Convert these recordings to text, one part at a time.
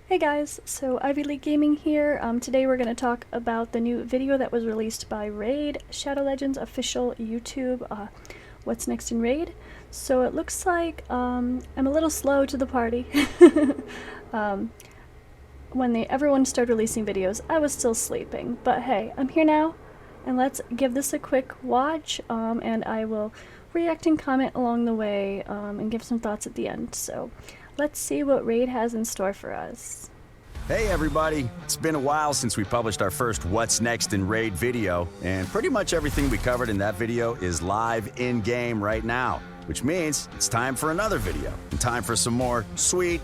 Hey guys, so Ivy League Gaming here. Today we're going to talk about the new video that was released by Raid, Shadow Legends official YouTube, what's next in Raid. So it looks like I'm a little slow to the party. When everyone started releasing videos, I was still sleeping. But hey, I'm here now, and let's give this a quick watch, and I will react and comment along the way, and give some thoughts at the end. So let's see what Raid has in store for us. Hey everybody, it's been a while since we published our first What's Next in Raid video, and pretty much everything we covered in that video is live in-game right now, which means it's time for another video, and time for some more sweet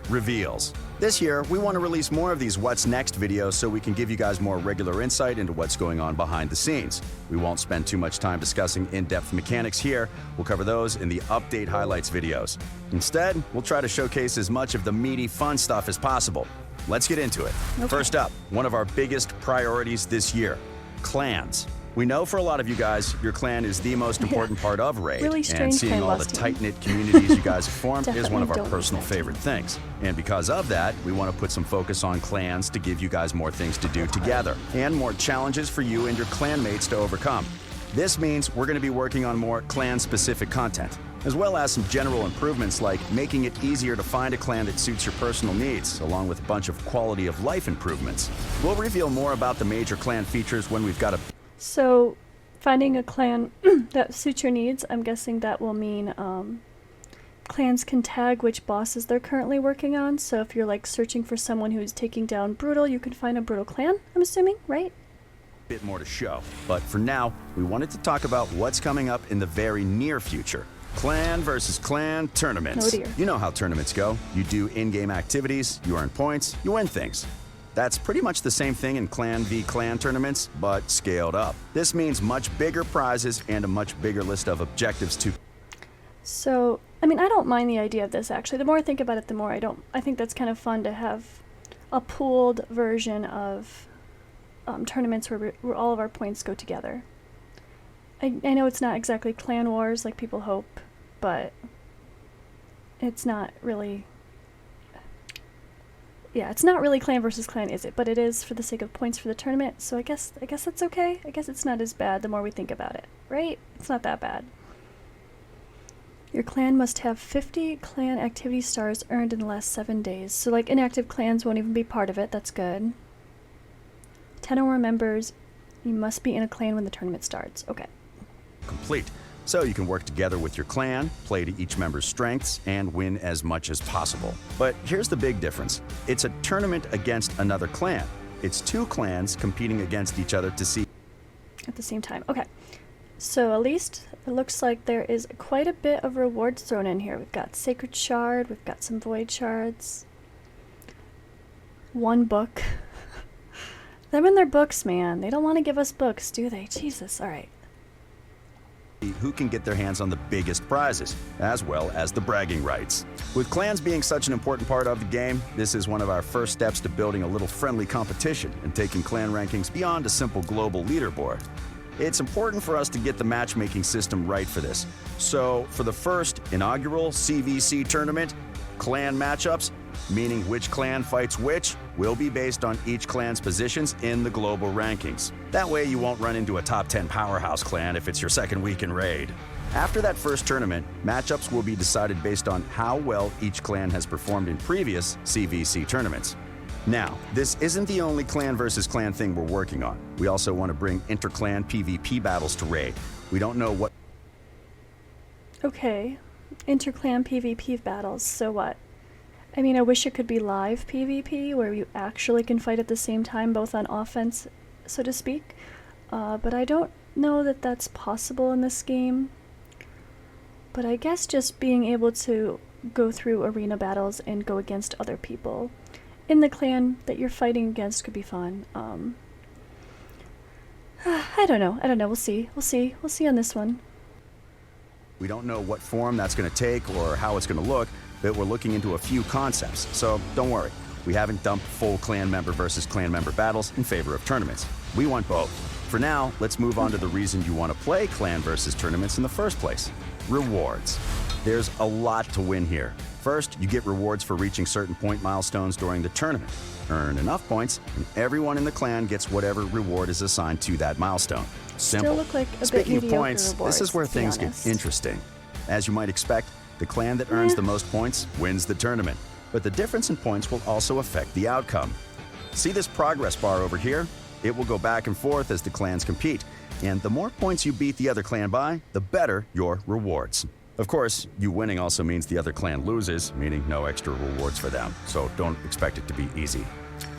reveals. This year, we want to release more of these What's Next videos so we can give you guys more regular insight into what's going on behind the scenes. We won't spend too much time discussing in-depth mechanics here. We'll cover those in the update highlights videos. Instead, we'll try to showcase as much of the meaty, fun stuff as possible. Let's get into it. Okay. First up, one of our biggest priorities this year, clans. We know for a lot of you guys, your clan is the most important part of Raid, Really and strange seeing clan all the lost team. tight-knit communities you guys have formed is Definitely one of our don't personal like that favorite things. And because of that, we want to put some focus on clans to give you guys more things to do together, and more challenges for you and your clanmates to overcome. This means we're going to be working on more clan-specific content, as well as some general improvements like making it easier to find a clan that suits your personal needs, along with a bunch of quality of life improvements. We'll reveal more about the major clan features when we've got a... So, finding a clan that suits your needs, I'm guessing that will mean clans can tag which bosses they're currently working on. So if you're like searching for someone who's taking down Brutal, you can find a Brutal clan, I'm assuming, right? bit more to show. But for now, we wanted to talk about what's coming up in the very near future. Clan versus clan tournaments. Oh dear. You know how tournaments go. You do in-game activities, you earn points, you win things. That's pretty much the same thing in clan v clan tournaments, but scaled up. This means much bigger prizes and a much bigger list of objectives to... So, I mean, I don't mind the idea of this, actually. The more I think about it, the more I think that's kind of fun to have a pooled version of tournaments where all of our points go together. I know it's not exactly clan wars like people hope, but it's not really... Yeah, it's not really clan versus clan, is it? But it is for the sake of points for the tournament, so I guess that's okay. I guess it's not as bad the more we think about it, right? It's not that bad. Your clan must have 50 clan activity stars earned in the last 7 days. So like inactive clans won't even be part of it, that's good. 10 or more members, you must be in a clan when the tournament starts. Okay. complete. So you can work together with your clan, play to each member's strengths, and win as much as possible. But here's the big difference. It's a tournament against another clan. It's two clans competing against each other to see... At the same time. Okay. So at least it looks like there is quite a bit of rewards thrown in here. We've got Sacred Shard, we've got some Void Shards. 1 book. Them and their books, man. They don't want to give us books, do they? Jesus, alright. who can get their hands on the biggest prizes, as well as the bragging rights. With clans being such an important part of the game, this is one of our first steps to building a little friendly competition and taking clan rankings beyond a simple global leaderboard. It's important for us to get the matchmaking system right for this. So, for the first inaugural CVC tournament, clan matchups, meaning which clan fights which, will be based on each clan's positions in the global rankings. That way you won't run into a top 10 powerhouse clan if it's your second week in Raid. After that first tournament, matchups will be decided based on how well each clan has performed in previous CVC tournaments. Now, this isn't the only clan versus clan thing we're working on. We also want to bring inter-clan PvP battles to Raid. We don't know what... Okay. Inter-clan PvP battles, so what? I mean, I wish it could be live PvP, where you actually can fight at the same time, both on offense, so to speak. But I don't know that that's possible in this game. But I guess just being able to go through arena battles and go against other people in the clan that you're fighting against could be fun. I don't know. We'll see. We'll see on this one. We don't know what form that's going to take or how it's going to look, but we're looking into a few concepts, so don't worry. We haven't dumped full clan member versus clan member battles in favor of tournaments. We want both. For now, let's move on to the reason you want to play clan versus tournaments in the first place. Rewards. There's a lot to win here. First, you get rewards for reaching certain point milestones during the tournament. Earn enough points, and everyone in the clan gets whatever reward is assigned to that milestone. Simple. Still look like a bit Speaking of mediocre points, rewards, this is where to be things honest. get interesting. As you might expect, the clan that earns the most points wins the tournament. But the difference in points will also affect the outcome. See this progress bar over here? It will go back and forth as the clans compete. And the more points you beat the other clan by, the better your rewards. Of course, you winning also means the other clan loses, meaning no extra rewards for them. So don't expect it to be easy.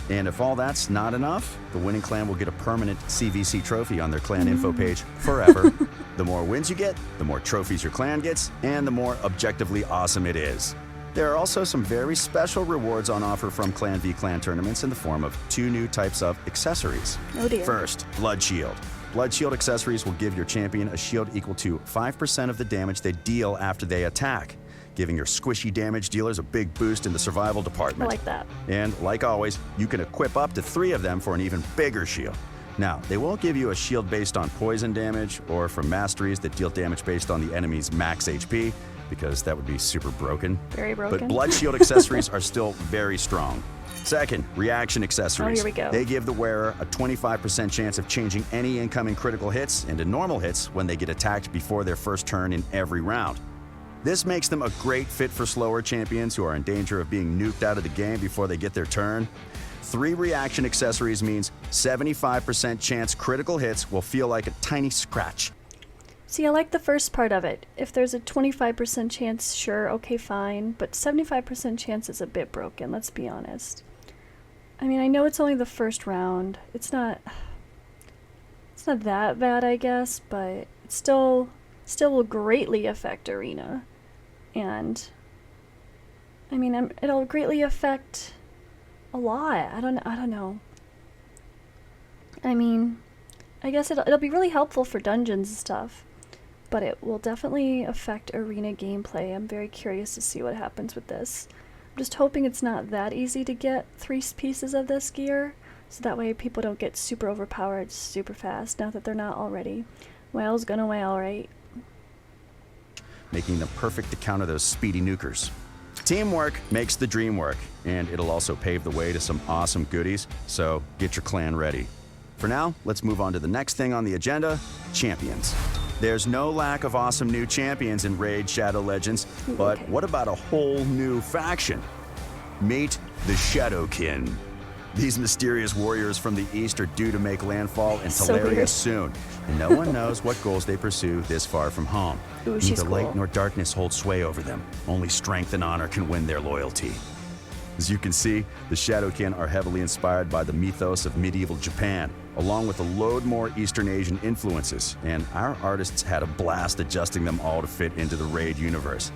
And if all that's not enough, the winning clan will get a permanent CVC trophy on their clan info page forever. The more wins you get, the more trophies your clan gets, and the more objectively awesome it is. There are also some very special rewards on offer from Clan v Clan tournaments in the form of 2 new types of accessories. Oh dear. First, Blood Shield. Blood Shield accessories will give your champion a shield equal to 5% of the damage they deal after they attack, giving your squishy damage dealers a big boost in the survival I department. like that. And like always, you can equip up to 3 of them for an even bigger shield. Now, they won't give you a shield based on poison damage or from masteries that deal damage based on the enemy's max HP, because that would be super broken. Very broken. But Blood Shield accessories are still very strong. Second, reaction accessories. Oh, here we go. They give the wearer a 25% chance of changing any incoming critical hits into normal hits when they get attacked before their first turn in every round. This makes them a great fit for slower champions who are in danger of being nuked out of the game before they get their turn. 3 reaction accessories means 75% chance critical hits will feel like a tiny scratch. See, I like the first part of it. If there's a 25% chance, sure, okay, fine. But 75% chance is a bit broken, let's be honest. I mean, I know it's only the first round. It's not that bad, I guess, but it still will greatly affect Arena. And I mean, it'll greatly affect a lot. I don't know. I mean, I guess it'll be really helpful for dungeons and stuff, but it will definitely affect Arena gameplay. I'm very curious to see what happens with this. I'm just hoping it's not that easy to get 3 pieces of this gear, so that way people don't get super overpowered super fast, now that they're not already. Whale's gonna whale, right? Making them perfect to counter those speedy nukers. Teamwork makes the dream work, and it'll also pave the way to some awesome goodies, so get your clan ready. For now, let's move on to the next thing on the agenda, champions. There's no lack of awesome new champions in Raid Shadow Legends, but okay. what about a whole new faction? Meet the shadowkin. These mysterious warriors from the east are due to make landfall in So Teleria weird. soon, and no one knows what goals they pursue this far from home. Ooh, Neither she's light cool. nor darkness hold sway over them. Only strength and honor can win their loyalty. As you can see, the Shadowkin are heavily inspired by the mythos of medieval Japan, along with a load more Eastern Asian influences, and our artists had a blast adjusting them all to fit into the Raid universe.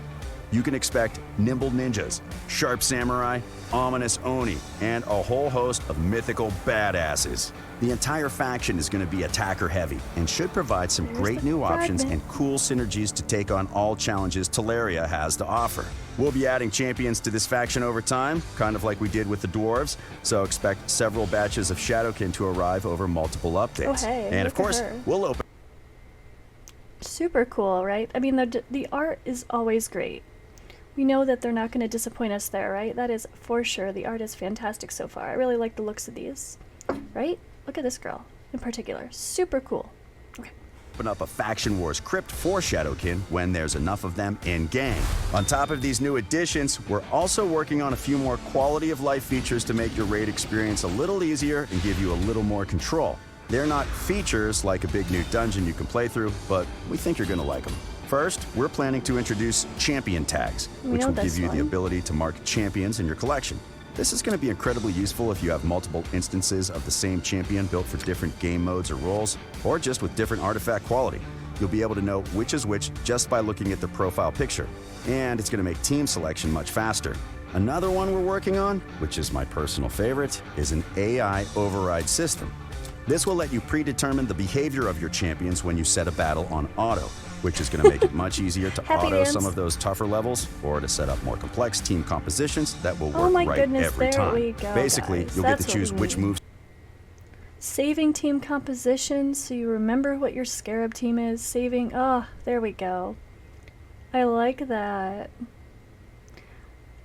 You can expect nimble ninjas, sharp samurai, ominous oni, and a whole host of mythical badasses. The entire faction is going to be attacker heavy and should provide some There's great the new options fragment. and cool synergies to take on all challenges Teleria has to offer. We'll be adding champions to this faction over time, kind of like we did with the dwarves, so expect several batches of Shadowkin to arrive over multiple updates. Oh, hey, and look of course, at her. we'll open Super cool, right? I mean, the art is always great. We know that they're not going to disappoint us there, right? That is for sure. The art is fantastic so far. I really like the looks of these, right? Look at this girl in particular. Super cool. Okay. up a Faction Wars crypt for Shadowkin when there's enough of them in-game. On top of these new additions, we're also working on a few more quality of life features to make your raid experience a little easier and give you a little more control. They're not features like a big new dungeon you can play through, but we think you're going to like them. First, we're planning to introduce champion tags, which know will this give you the one. ability to mark champions in your collection. This is going to be incredibly useful if you have multiple instances of the same champion built for different game modes or roles, or just with different artifact quality. You'll be able to know which is which just by looking at the profile picture, and it's going to make team selection much faster. Another one we're working on, which is my personal favorite, is an AI override system. This will let you predetermine the behavior of your champions when you set a battle on auto, which is going to make it much easier to Happy auto dance. some of those tougher levels or to set up more complex team compositions that will Oh work my right goodness, every there time. we go, Basically, guys. you'll get That's to what choose we which need. moves Saving team composition so you remember what your scarab team is. Saving, there we go. I like that.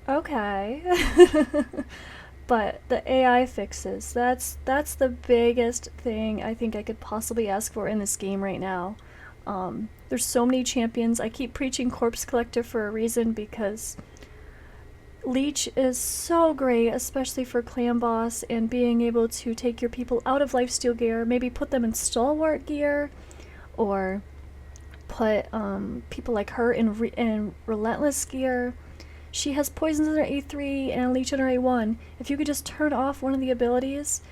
Okay. But the AI fixes, that's the biggest thing I think I could possibly ask for in this game right now. There's so many champions. I keep preaching Corpse Collector for a reason, because Leech is so great, especially for clan boss, and being able to take your people out of lifesteal gear, maybe put them in stalwart gear, or put people like her in relentless gear. She has poisons in her A3 and leech in her A1. If you could just turn off one of the abilities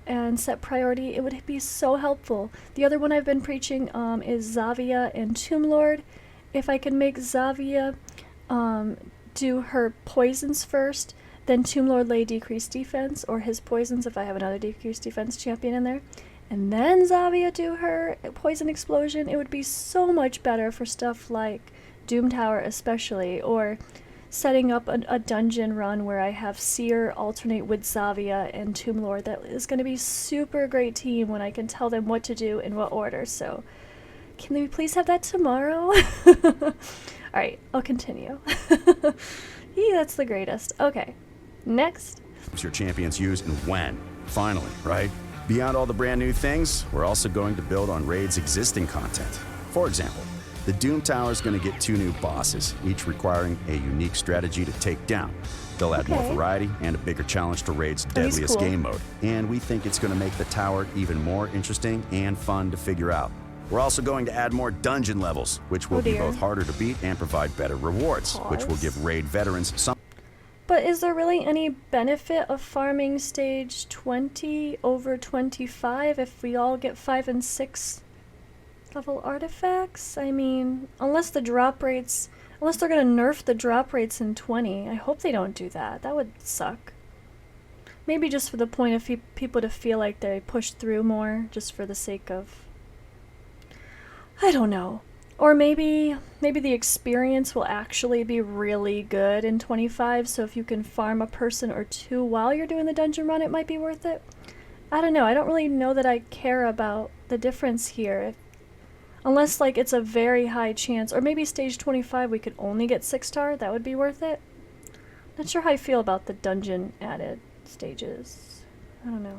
and set priority, it would be so helpful. The other one I've been preaching is Zavia and Tomb Lord. If I could make Zavia do her poisons first, then Tomb Lord lay decreased defense, or his poisons if I have another decreased defense champion in there, and then Zavia do her poison explosion, it would be so much better for stuff like Doom Tower especially, or setting up a dungeon run where I have Seer alternate with Zavia and Tomb Lord. That is going to be super great team when I can tell them what to do in what order. So can we please have that tomorrow? Alright, I'll continue. That's the greatest. Okay, next. Your champions use and when. Finally, right? Beyond all the brand new things, we're also going to build on Raid's existing content. For example, the Doom Tower is going to get 2 new bosses, each requiring a unique strategy to take down. They'll add more variety and a bigger challenge to Raid's deadliest game mode, and we think it's going to make the tower even more interesting and fun to figure out. We're also going to add more dungeon levels, which will be both harder to beat and provide better rewards, which will give Raid veterans some... But is there really any benefit of farming stage 20 over 25 if we all get 5 and 6 level artifacts? I mean, unless they're gonna nerf the drop rates in 20. I hope they don't do that. That would suck. Maybe just for the point of people to feel like they push through more, just for the sake of... I don't know. Or maybe the experience will actually be really good in 25, so if you can farm a person or 2 while you're doing the dungeon run, it might be worth it. I don't know. I don't really know that I care about the difference here. Unless, like, it's a very high chance. Or maybe stage 25 we could only get 6-star. That would be worth it. Not sure how I feel about the dungeon added stages. I don't know.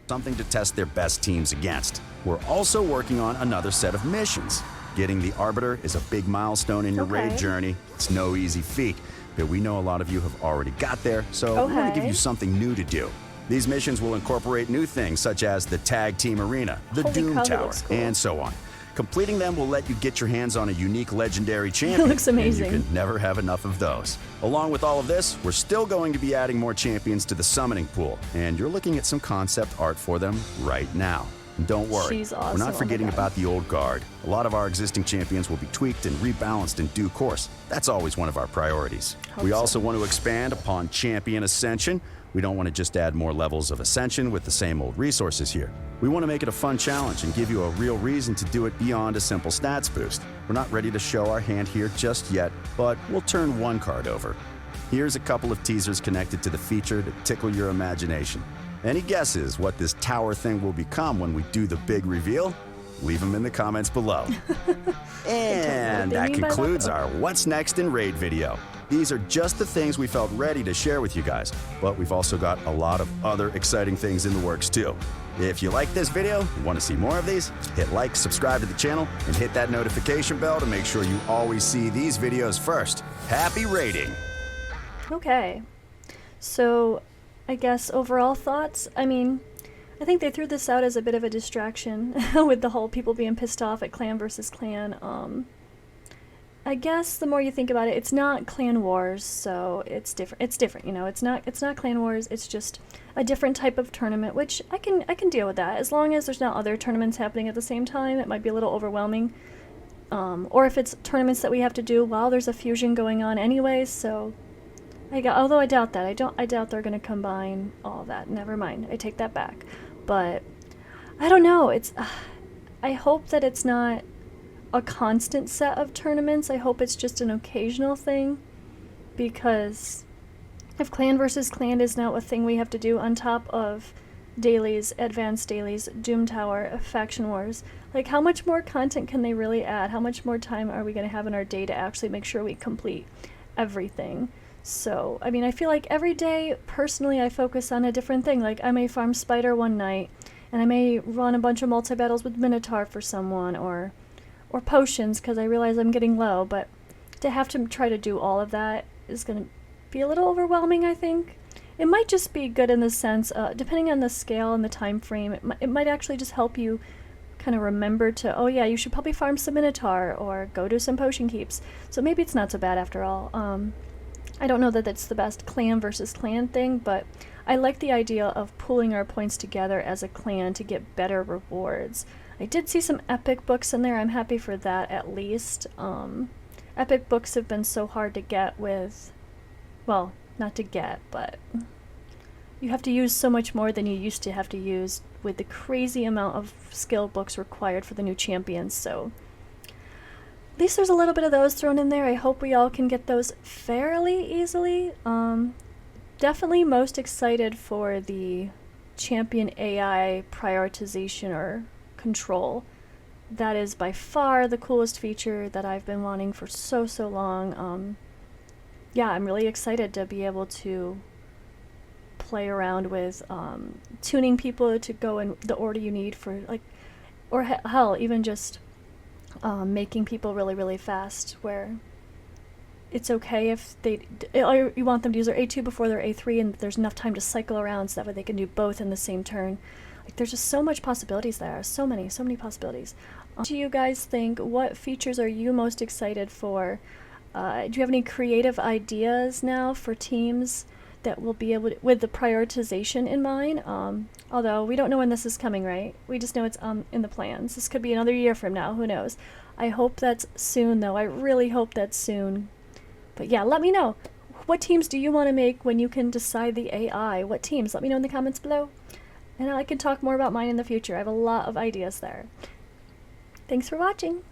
Something to test their best teams against. We're also working on another set of missions. Getting the Arbiter is a big milestone in your Raid journey. It's no easy feat, but we know a lot of you have already got there, so we want to give you something new to do. These missions will incorporate new things such as the Tag Team Arena, the Doom Tower, and so on. Completing them will let you get your hands on a unique legendary champion. It looks amazing. And you can never have enough of those. Along with all of this, we're still going to be adding more champions to the summoning pool, and you're looking at some concept art for them right now. And don't worry, She's awesome. We're not forgetting about the old guard. A lot of our existing champions will be tweaked and rebalanced in due course. That's always one of our priorities. We also want to expand upon champion ascension. We don't want to just add more levels of ascension with the same old resources here. We want to make it a fun challenge and give you a real reason to do it beyond a simple stats boost. We're not ready to show our hand here just yet, but we'll turn one card over. Here's a couple of teasers connected to the feature to tickle your imagination. Any guesses what this tower thing will become when we do the big reveal? Leave them in the comments below. And that concludes our What's Next in Raid video. These are just the things we felt ready to share with you guys, but we've also got a lot of other exciting things in the works too. If you like this video and want to see more of these, hit like, subscribe to the channel, and hit that notification bell to make sure you always see these videos first. Happy raiding! Okay, so I guess overall thoughts? I mean, I think they threw this out as a bit of a distraction with the whole people being pissed off at clan versus clan. I guess the more you think about it, it's not clan wars, so it's different. It's different, you know. It's not clan wars. It's just a different type of tournament, which I can deal with that as long as there's not other tournaments happening at the same time. It might be a little overwhelming, or if it's tournaments that we have to do while there's a fusion going on anyway. So, although I doubt that. I doubt they're gonna combine all that. Never mind. I take that back. But I don't know. It's. I hope that it's not a constant set of tournaments. I hope it's just an occasional thing, because if clan versus clan is now a thing we have to do on top of dailies, advanced dailies, Doom Tower, faction wars, like how much more content can they really add? How much more time are we going to have in our day to actually make sure we complete everything? So, I mean, I feel like every day, personally, I focus on a different thing. Like, I may farm Spider one night, and I may run a bunch of multi-battles with Minotaur for someone, or potions, because I realize I'm getting low, but to have to try to do all of that is going to be a little overwhelming, I think. It might just be good in the sense, depending on the scale and the time frame, it might actually just help you kind of remember to, oh yeah, you should probably farm some Minotaur, or go do some potion keeps. So maybe it's not so bad after all. I don't know that that's the best clan versus clan thing, but I like the idea of pooling our points together as a clan to get better rewards. I did see some epic books in there. I'm happy for that at least. Epic books have been so hard to get with, well, not to get, but you have to use so much more than you used to have to use with the crazy amount of skill books required for the new champions, so at least there's a little bit of those thrown in there. I hope we all can get those fairly easily. Definitely most excited for the champion AI prioritization or control. That is by far the coolest feature that I've been wanting for so long. Yeah, I'm really excited to be able to play around with tuning people to go in the order you need for, like, or hell, even just making people really fast, where it's okay if you want them to use their A2 before their A3, and there's enough time to cycle around so that way they can do both in the same turn. Like, there's just so much possibilities there. So many possibilities. What do you guys think? What features are you most excited for? Do you have any creative ideas now for teams that will be able to, with the prioritization in mind? Although we don't know when this is coming, right? We just know it's in the plans. This could be another year from now. Who knows? I hope that's soon, though. I really hope that's soon. But yeah, let me know. What teams do you want to make when you can decide the AI? What teams? Let me know in the comments below. And I can talk more about mine in the future. I have a lot of ideas there. Thanks for watching.